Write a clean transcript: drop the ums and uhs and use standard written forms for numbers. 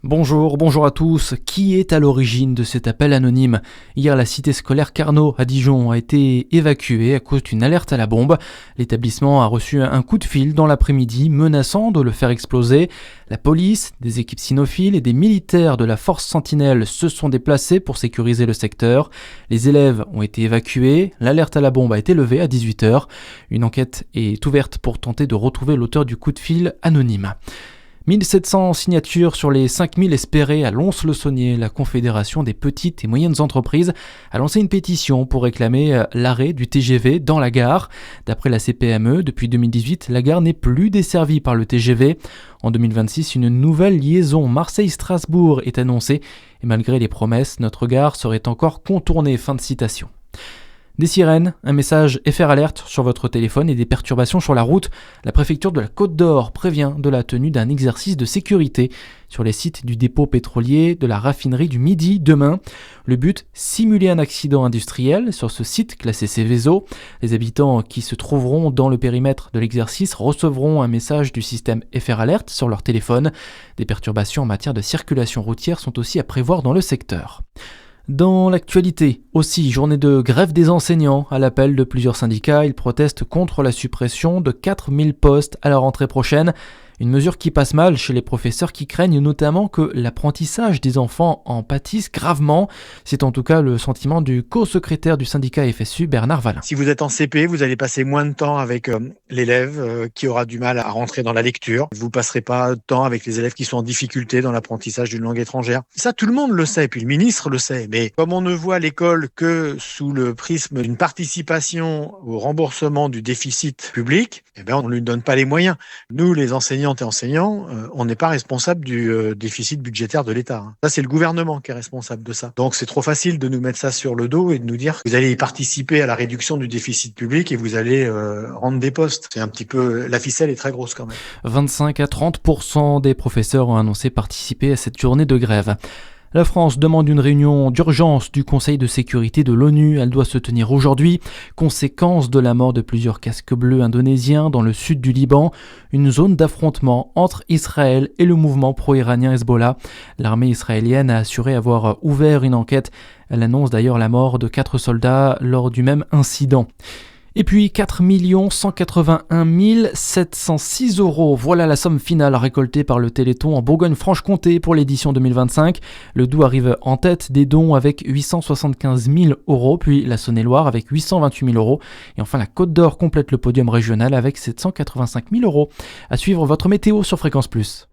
Bonjour à tous. Qui est à l'origine de cet appel anonyme ? Hier, la cité scolaire Carnot à Dijon a été évacuée à cause d'une alerte à la bombe. L'établissement a reçu un coup de fil dans l'après-midi menaçant de le faire exploser. La police, des équipes cynophiles et des militaires de la force Sentinelle se sont déplacés pour sécuriser le secteur. Les élèves ont été évacués. L'alerte à la bombe a été levée à 18h. Une enquête est ouverte pour tenter de retrouver l'auteur du coup de fil anonyme. 1700 signatures sur les 5000 espérées à Lons-le-Saunier. La Confédération des petites et moyennes entreprises a lancé une pétition pour réclamer l'arrêt du TGV dans la gare. D'après la CPME, depuis 2018, la gare n'est plus desservie par le TGV. En 2026, une nouvelle liaison Marseille-Strasbourg est annoncée. Et malgré les promesses, notre gare serait encore contournée. Fin de citation. Des sirènes, un message FR Alert sur votre téléphone et des perturbations sur la route. La préfecture de la Côte d'Or prévient de la tenue d'un exercice de sécurité sur les sites du dépôt pétrolier de la raffinerie du Midi demain. Le but, simuler un accident industriel sur ce site classé Céveso. Les habitants qui se trouveront dans le périmètre de l'exercice recevront un message du système FR Alert sur leur téléphone. Des perturbations en matière de circulation routière sont aussi à prévoir dans le secteur. Dans l'actualité, aussi, journée de grève des enseignants. À l'appel de plusieurs syndicats, ils protestent contre la suppression de 4000 postes à la rentrée prochaine. Une mesure qui passe mal chez les professeurs qui craignent notamment que l'apprentissage des enfants en pâtisse gravement. C'est en tout cas le sentiment du co-secrétaire du syndicat FSU, Bernard Vallin. Si vous êtes en CP, vous allez passer moins de temps avec l'élève qui aura du mal à rentrer dans la lecture. Vous passerez pas de temps avec les élèves qui sont en difficulté dans l'apprentissage d'une langue étrangère. Ça, tout le monde le sait, puis le ministre le sait. Mais comme on ne voit l'école que sous le prisme d'une participation au remboursement du déficit public, on ne lui donne pas les moyens. Nous, les enseignantes et enseignants, on n'est pas responsable du déficit budgétaire de l'État. Ça, c'est le gouvernement qui est responsable de ça. Donc, c'est trop facile de nous mettre ça sur le dos et de nous dire que vous allez y participer à la réduction du déficit public et vous allez rendre des postes. C'est un petit peu... La ficelle est très grosse quand même. 25 à 30% des professeurs ont annoncé participer à cette journée de grève. La France demande une réunion d'urgence du Conseil de sécurité de l'ONU. Elle doit se tenir aujourd'hui. Conséquence de la mort de plusieurs casques bleus indonésiens dans le sud du Liban, une zone d'affrontement entre Israël et le mouvement pro-iranien Hezbollah. L'armée israélienne a assuré avoir ouvert une enquête. Elle annonce d'ailleurs la mort de 4 soldats lors du même incident. Et puis 4 181 706 €. Voilà la somme finale récoltée par le Téléthon en Bourgogne-Franche-Comté pour l'édition 2025. Le Doubs arrive en tête des dons avec 875 000 €, puis la Saône-et-Loire avec 828 000 €. Et enfin la Côte d'Or complète le podium régional avec 785 000 €. À suivre votre météo sur Fréquence Plus.